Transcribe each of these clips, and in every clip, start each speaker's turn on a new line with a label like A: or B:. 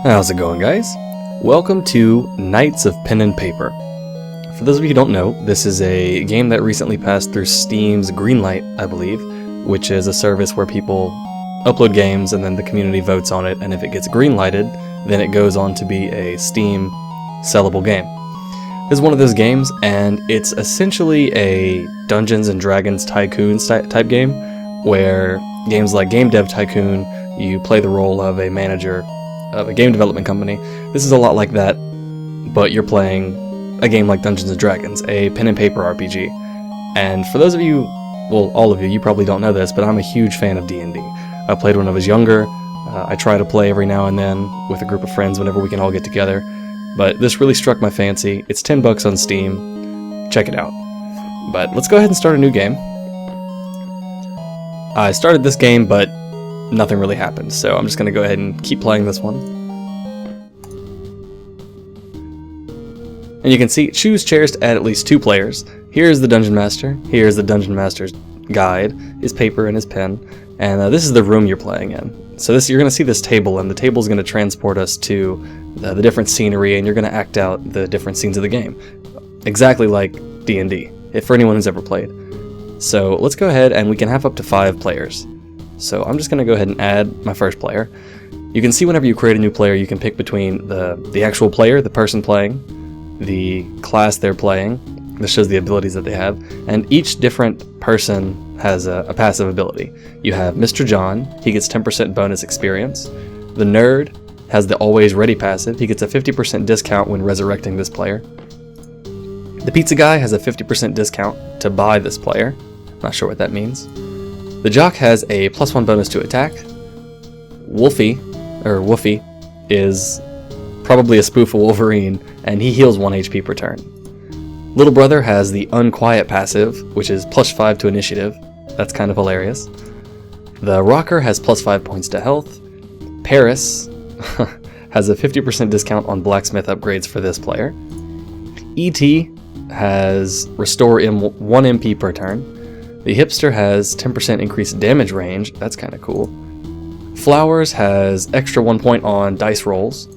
A: How's it going, guys? Welcome to Knights of Pen and Paper. For those of you who don't know, this is a game that recently passed through Steam's Greenlight, I believe, which is a service where people upload games and then the community votes on it, and if it gets greenlighted, then it goes on to be a Steam sellable game. This is one of those games, and it's essentially a Dungeons and Dragons Tycoon type game, where games like Game Dev Tycoon, you play the role of a manager of a game development company. This is a lot like that, but you're playing a game like Dungeons and Dragons, a pen and paper RPG. And for those of you, well, all of you, you probably don't know this, but I'm a huge fan of D&D. I played when I was younger. I try to play every now and then with a group of friends whenever we can all get together. But this really struck my fancy. It's $10 on Steam. Check it out. But let's go ahead and start a new game. I started this game, but nothing really happened, so I'm just going to go ahead and keep playing this one. And you can see, choose chairs to add at least 2 players. Here's the Dungeon Master. Here's the Dungeon Master's guide, his paper and his pen. And this is the room you're playing in. So you're going to see this table, and the table is going to transport us to the different scenery, and you're going to act out the different scenes of the game. Exactly like D&D, for anyone who's ever played. So let's go ahead, and we can have up to 5 players. So I'm just going to go ahead and add my first player. You can see whenever you create a new player, you can pick between the actual player, the person playing, the class they're playing. This shows the abilities that they have. And each different person has a passive ability. You have Mr. John. He gets 10% bonus experience. The Nerd has the Always Ready passive. He gets a 50% discount when resurrecting this player. The Pizza Guy has a 50% discount to buy this player. Not sure what that means. The Jock has a +1 bonus to attack. Woofy is probably a spoof of Wolverine, and he heals 1 HP per turn. Little Brother has the Unquiet passive, which is +5 to initiative. That's kind of hilarious. The Rocker has +5 points to health. Paris has a 50% discount on blacksmith upgrades for this player. E.T. has Restore 1 MP per turn. The Hipster has 10% increased damage range. That's kind of cool. Flowers has extra 1 point on dice rolls.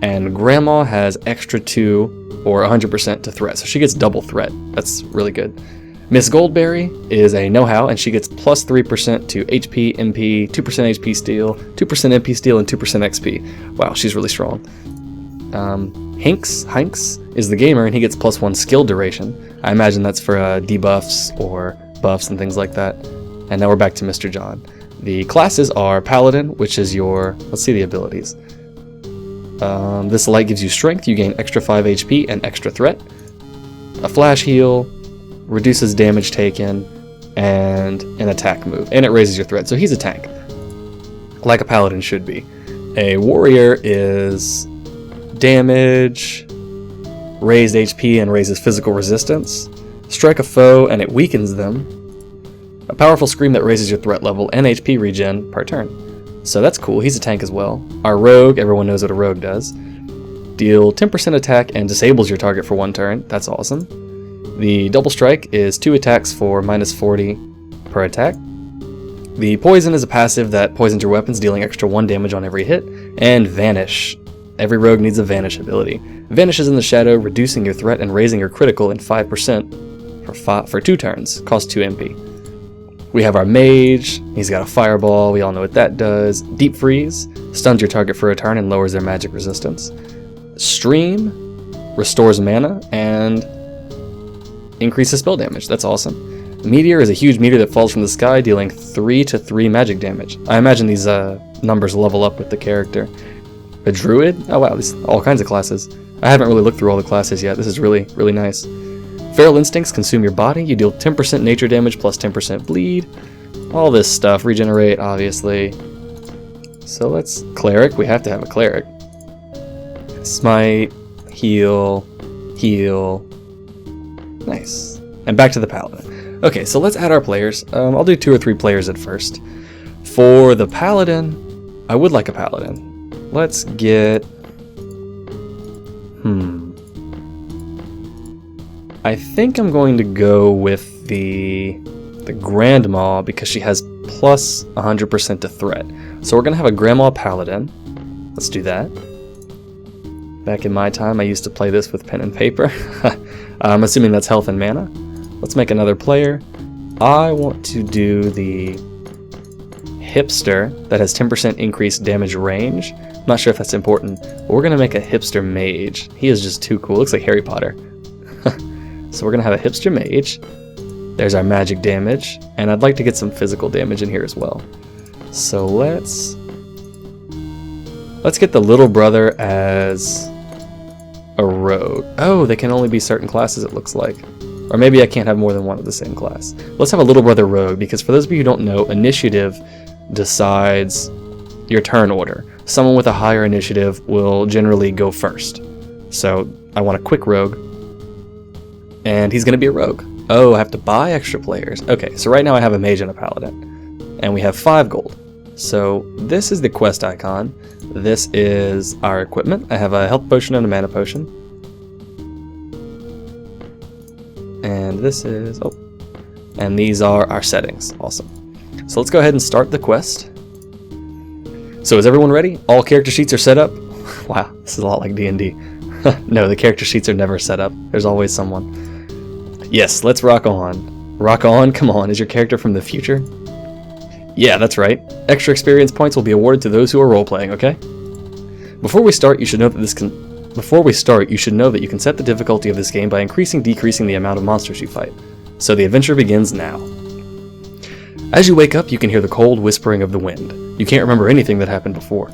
A: And Grandma has extra 2 or 100% to threat. So she gets double threat. That's really good. Miss Goldberry is a know-how, and she gets +3% to HP, MP, 2% HP steal, 2% MP steal, and 2% XP. Wow, she's really strong. Hanks is the gamer, and he gets +1 skill duration. I imagine that's for debuffs or buffs and things like that. And now we're back to Mr. John. The classes are Paladin, which is your, let's see the abilities. This light gives you strength, you gain extra 5 HP and extra threat. A flash heal, reduces damage taken, and an attack move. And it raises your threat, so he's a tank. Like a Paladin should be. A warrior is damage, raised HP and raises physical resistance. Strike a foe and it weakens them. A powerful scream that raises your threat level and HP regen per turn. So that's cool, he's a tank as well. Our rogue, everyone knows what a rogue does. Deal 10% attack and disables your target for 1 turn, that's awesome. The double strike is 2 attacks for -40 per attack. The poison is a passive that poisons your weapons, dealing extra 1 damage on every hit. And vanish. Every rogue needs a vanish ability. Vanishes in the shadow, reducing your threat and raising your critical in 5% for 2 turns, cost 2 MP. We have our mage, he's got a fireball, we all know what that does. Deep freeze, stuns your target for a turn and lowers their magic resistance. Stream, restores mana and increases spell damage, that's awesome. Meteor is a huge meteor that falls from the sky, dealing 3/3 magic damage. I imagine these numbers level up with the character. A druid, oh wow, these all kinds of classes. I haven't really looked through all the classes yet, this is really, really nice. Feral instincts consume your body. You deal 10% nature damage plus 10% bleed. All this stuff. Regenerate, obviously. So let's... Cleric. We have to have a cleric. Smite. Heal. Heal. Nice. And back to the paladin. Okay, so let's add our players. I'll do 2 or 3 players at first. For the paladin, I would like a paladin. Let's get... I think I'm going to go with the Grandma because she has plus 100% to threat. So we're going to have a Grandma Paladin. Let's do that. Back in my time, I used to play this with pen and paper. I'm assuming that's health and mana. Let's make another player. I want to do the hipster that has 10% increased damage range. I'm not sure if that's important, but we're going to make a hipster mage. He is just too cool. Looks like Harry Potter. So we're going to have a hipster mage. There's our magic damage, and I'd like to get some physical damage in here as well. So let's get the little brother as a rogue. Oh, they can only be certain classes, it looks like. Or maybe I can't have more than one of the same class. Let's have a little brother rogue, because for those of you who don't know, initiative decides your turn order. Someone with a higher initiative will generally go first. So I want a quick rogue, and he's going to be a rogue. Oh, I have to buy extra players. Okay, so right now I have a mage and a paladin, and we have 5 gold. So this is the quest icon. This is our equipment. I have a health potion and a mana potion. And this is, oh, and these are our settings. Awesome. So let's go ahead and start the quest. So is everyone ready? All character sheets are set up? Wow, this is a lot like D&D. No, the character sheets are never set up. There's always someone. Yes, let's rock on. Rock on, come on. Is your character from the future? Yeah, that's right. Extra experience points will be awarded to those who are role-playing, okay? Before we start, you should know that you can set the difficulty of this game by decreasing the amount of monsters you fight. So the adventure begins now. As you wake up, you can hear the cold whispering of the wind. You can't remember anything that happened before.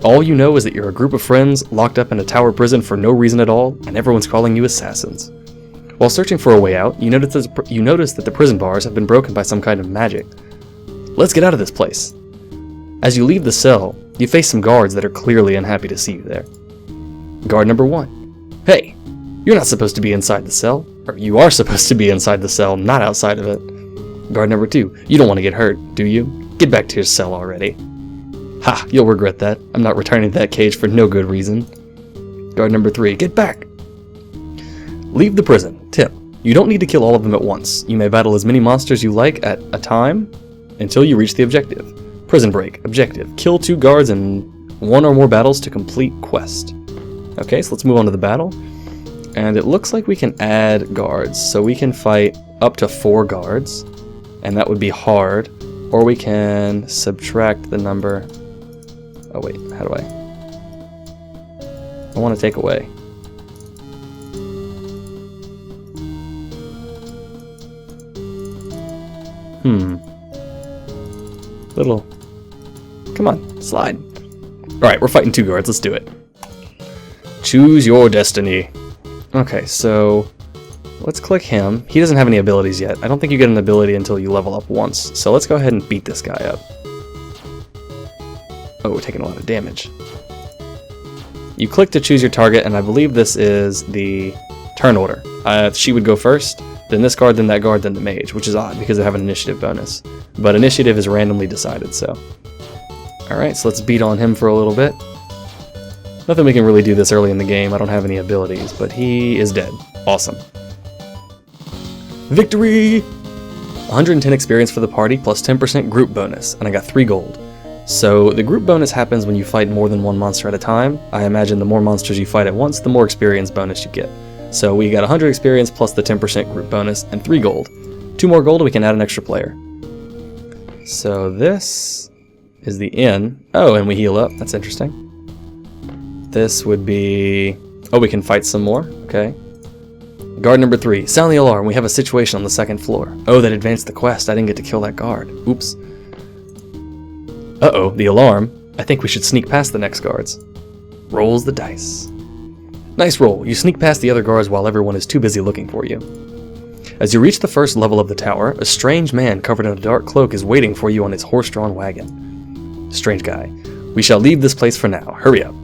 A: All you know is that you're a group of friends locked up in a tower prison for no reason at all, and everyone's calling you assassins. While searching for a way out, you notice that the prison bars have been broken by some kind of magic. Let's get out of this place. As you leave the cell, you face some guards that are clearly unhappy to see you there. Guard number 1. Hey, you're not supposed to be inside the cell. Or you are supposed to be inside the cell, not outside of it. Guard number 2. You don't want to get hurt, do you? Get back to your cell already. Ha, you'll regret that. I'm not returning to that cage for no good reason. Guard number 3. Get back. Leave the prison. Tip. You don't need to kill all of them at once. You may battle as many monsters you like at a time until you reach the objective. Prison break. Objective. Kill 2 guards in 1 or more battles to complete quest. Okay, so let's move on to the battle. And it looks like we can add guards. So we can fight up to 4 guards. And that would be hard. Or we can subtract the number. Oh wait, how do I want to take away. Little. Come on, slide. Alright, we're fighting 2 guards, let's do it. Choose your destiny. Okay, so let's click him. He doesn't have any abilities yet. I don't think you get an ability until you level up once. So let's go ahead and beat this guy up. Oh, we're taking a lot of damage. You click to choose your target, and I believe this is the turn order. She would go first, then this guard, then that guard, then the mage, which is odd because they have an initiative bonus. But initiative is randomly decided, so. Alright, so let's beat on him for a little bit. Nothing we can really do this early in the game. I don't have any abilities, but he is dead. Awesome. Victory! 110 experience for the party plus 10% group bonus, and I got 3 gold. So the group bonus happens when you fight more than 1 monster at a time. I imagine the more monsters you fight at once, the more experience bonus you get. So we got 100 experience plus the 10% group bonus and 3 gold. 2 more gold and we can add an extra player. So this is the inn. Oh, and we heal up. That's interesting. This would be... Oh, we can fight some more. Okay. Guard number 3. Sound the alarm. We have a situation on the 2nd floor. Oh, that advanced the quest. I didn't get to kill that guard. Oops. Uh-oh, the alarm. I think we should sneak past the next guards. Rolls the dice. Nice roll. You sneak past the other guards while everyone is too busy looking for you. As you reach the 1st level of the tower, a strange man covered in a dark cloak is waiting for you on his horse-drawn wagon. Strange guy. We shall leave this place for now. Hurry up.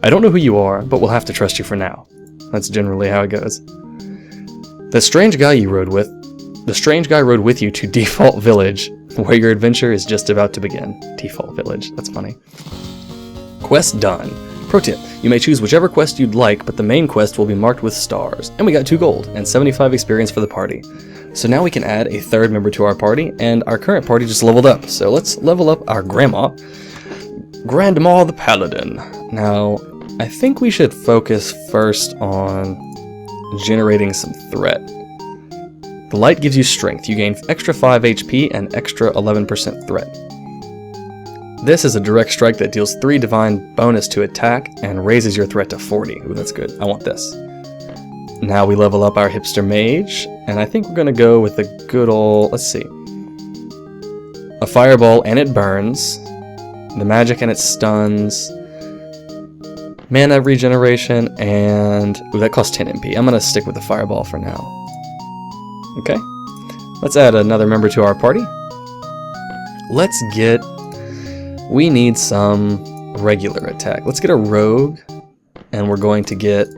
A: I don't know who you are, but we'll have to trust you for now. That's generally how it goes. The strange guy rode with you to Default Village, where your adventure is just about to begin. Default Village. That's funny. Quest done. Pro tip, you may choose whichever quest you'd like, but the main quest will be marked with stars. And we got 2 gold, and 75 experience for the party. So now we can add a 3rd member to our party, and our current party just leveled up. So let's level up our grandma. Grandma the Paladin. Now, I think we should focus first on generating some threat. The light gives you strength. You gain extra 5 HP and extra 11% threat. This is a direct strike that deals 3 divine bonus to attack and raises your threat to 40. Ooh, that's good. I want this. Now we level up our hipster mage, and I think we're going to go with the good old, let's see, a fireball and it burns, the magic and it stuns, mana regeneration, and ooh, that costs 10 MP. I'm going to stick with the fireball for now. Okay, let's add another member to our party. We need some regular attack. Let's get a rogue, and we're going to get,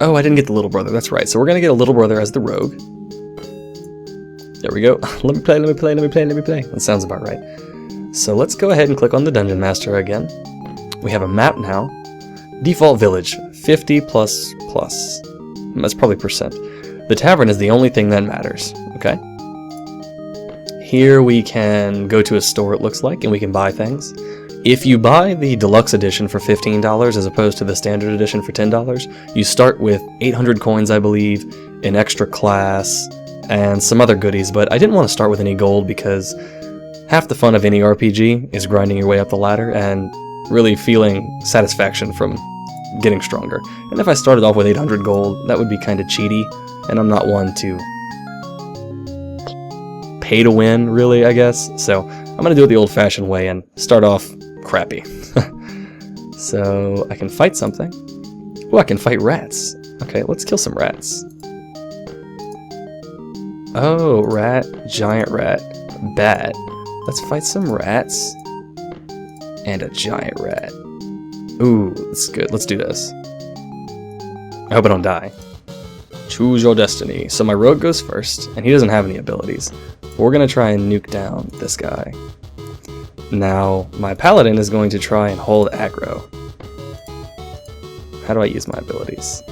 A: oh, I didn't get the little brother, that's right. So we're going to get a little brother as the rogue. There we go. Let me play. That sounds about right. So let's go ahead and click on the Dungeon Master again. We have a map now. Default village, 50 plus. That's probably percent. The tavern is the only thing that matters, okay? Here we can go to a store, it looks like, and we can buy things. If you buy the deluxe edition for $15 as opposed to the standard edition for $10, you start with 800 coins, I believe, an extra class, and some other goodies, but I didn't want to start with any gold because half the fun of any RPG is grinding your way up the ladder and really feeling satisfaction from getting stronger. And if I started off with 800 gold, that would be kind of cheaty, and I'm not one to pay to win, really, I guess. So I'm going to do it the old-fashioned way and start off crappy. So I can fight something. Oh, I can fight rats. Okay, let's kill some rats. Oh, rat, giant rat, bat. Let's fight some rats and a giant rat. Ooh, that's good. Let's do this. I hope I don't die. Choose your destiny. So my rogue goes first, and he doesn't have any abilities. We're going to try and nuke down this guy. Now, my paladin is going to try and hold aggro. How do I use my abilities?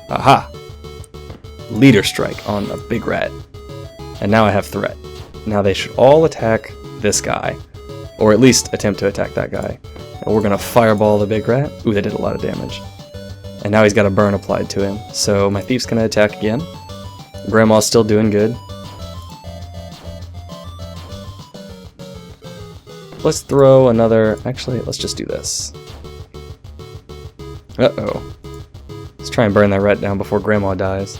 A: Aha! Leader strike on a big rat. And now I have threat. Now they should all attack this guy. Or at least attempt to attack that guy. And we're going to fireball the big rat. Ooh, they did a lot of damage. And now he's got a burn applied to him. So my thief's going to attack again. Grandma's still doing good. Let's throw another... Actually, let's just do this. Uh-oh. Let's try and burn that rat down before Grandma dies.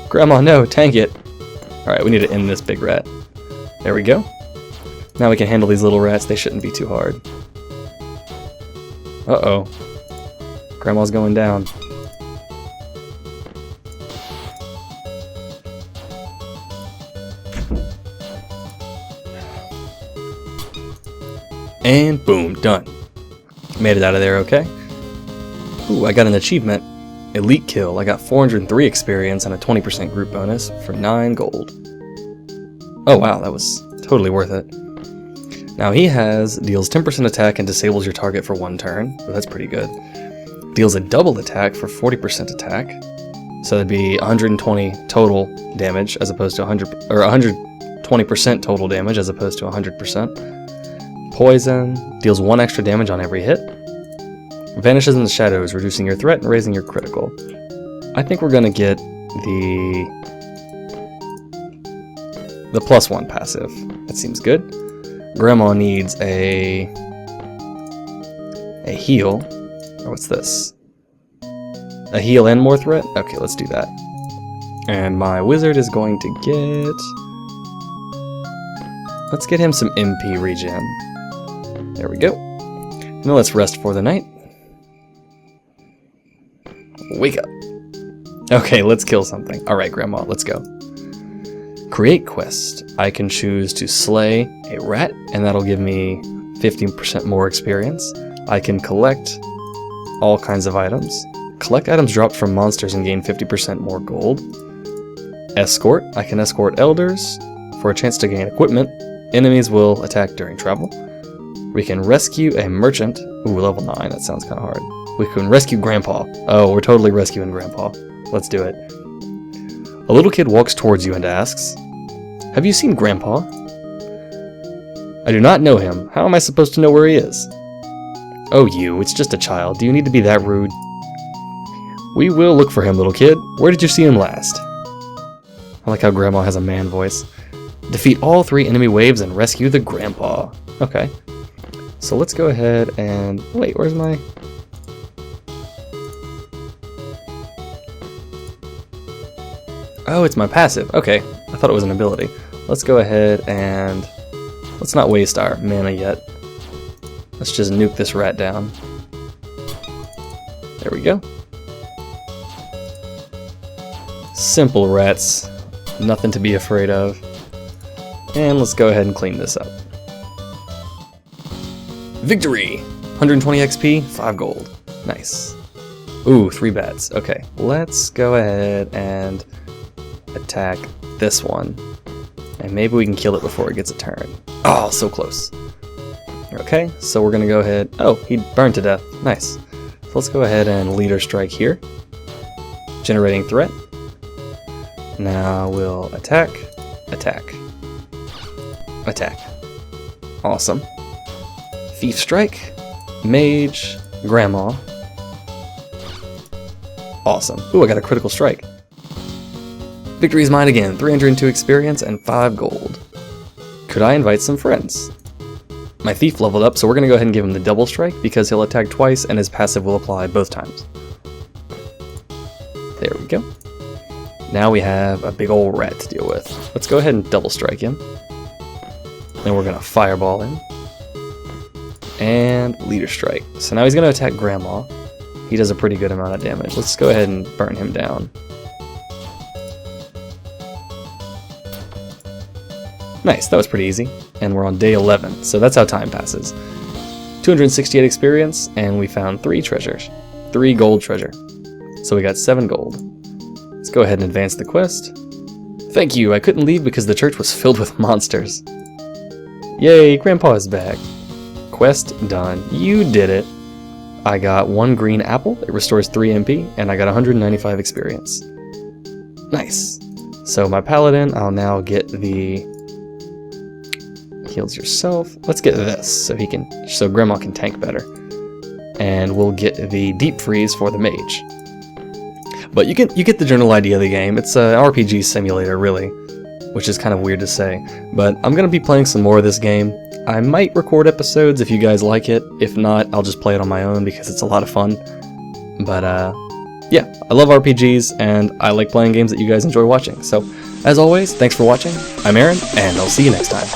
A: Grandma, no! Tank it! Alright, we need to end this big rat. There we go. Now we can handle these little rats. They shouldn't be too hard. Uh-oh. Grandma's going down. And boom, done. Made it out of there okay. Ooh, I got an achievement. Elite kill. I got 403 experience and a 20% group bonus for 9 gold. Oh wow, that was totally worth it. Now he deals 10% attack and disables your target for 1 turn. So that's pretty good. Deals a double attack for 40% attack. So that'd be 120 total damage as opposed to 120% total damage as opposed to 100%. Poison deals 1 extra damage on every hit. Vanishes in the shadows, reducing your threat and raising your critical. I think we're gonna get the +1 passive. That seems good. Grandma needs a heal. Or what's this? A heal and more threat? Okay, let's do that. And my wizard is going to get... Let's get him some MP regen. There we go. Now let's rest for the night. Wake up. Okay, let's kill something. Alright, Grandma, let's go. Create quest. I can choose to slay a rat, and that'll give me 15% more experience. I can collect all kinds of items. Collect items dropped from monsters and gain 50% more gold. Escort. I can escort elders for a chance to gain equipment. Enemies will attack during travel. We can rescue a merchant. Ooh, level 9. That sounds kind of hard. We can rescue Grandpa. Oh, we're totally rescuing Grandpa. Let's do it. A little kid walks towards you and asks, "Have you seen Grandpa?" I do not know him. How am I supposed to know where he is? Oh, you. It's just a child. Do you need to be that rude? We will look for him, little kid. Where did you see him last? I like how Grandma has a man voice. Defeat all 3 enemy waves and rescue the grandpa. Okay. So let's go ahead and... Wait, where's my... Oh, it's my passive. Okay. I thought it was an ability. Let's go ahead and... Let's not waste our mana yet. Let's just nuke this rat down. There we go. Simple rats. Nothing to be afraid of. And let's go ahead and clean this up. Victory! 120 XP, 5 gold. Nice. Ooh, 3 bats. Okay, let's go ahead and attack this one. And maybe we can kill it before it gets a turn. Oh, so close. Okay, so we're gonna go ahead... Oh, he burned to death. Nice. So let's go ahead and leader strike here. Generating threat. Now we'll attack, attack, attack. Awesome. Thief strike, mage, grandma. Awesome. Ooh, I got a critical strike. Victory is mine again. 302 experience and 5 gold. Could I invite some friends? My thief leveled up, so we're going to go ahead and give him the double strike because he'll attack twice and his passive will apply both times. There we go. Now we have a big old rat to deal with. Let's go ahead and double strike him. Then we're going to fireball him. And leader strike. So now he's going to attack grandma. He does a pretty good amount of damage. Let's go ahead and burn him down. Nice, that was pretty easy. And we're on day 11, so that's how time passes. 268 experience, and we found 3 treasures. 3 gold treasure. So we got 7 gold. Let's go ahead and advance the quest. Thank you, I couldn't leave because the church was filled with monsters. Yay, Grandpa is back. Quest done. You did it. I got 1 green apple, it restores 3 MP, and I got 195 experience. Nice. So my paladin, I'll now get the... Heals yourself. Let's get this so grandma can tank better. And we'll get the deep freeze for the mage. But you get the general idea of the game. It's an RPG simulator, really, which is kind of weird to say. But I'm gonna be playing some more of this game. I might record episodes if you guys like it. If not, I'll just play it on my own because it's a lot of fun. But yeah, I love RPGs and I like playing games that you guys enjoy watching. So as always, thanks for watching. I'm Aaron, and I'll see you next time.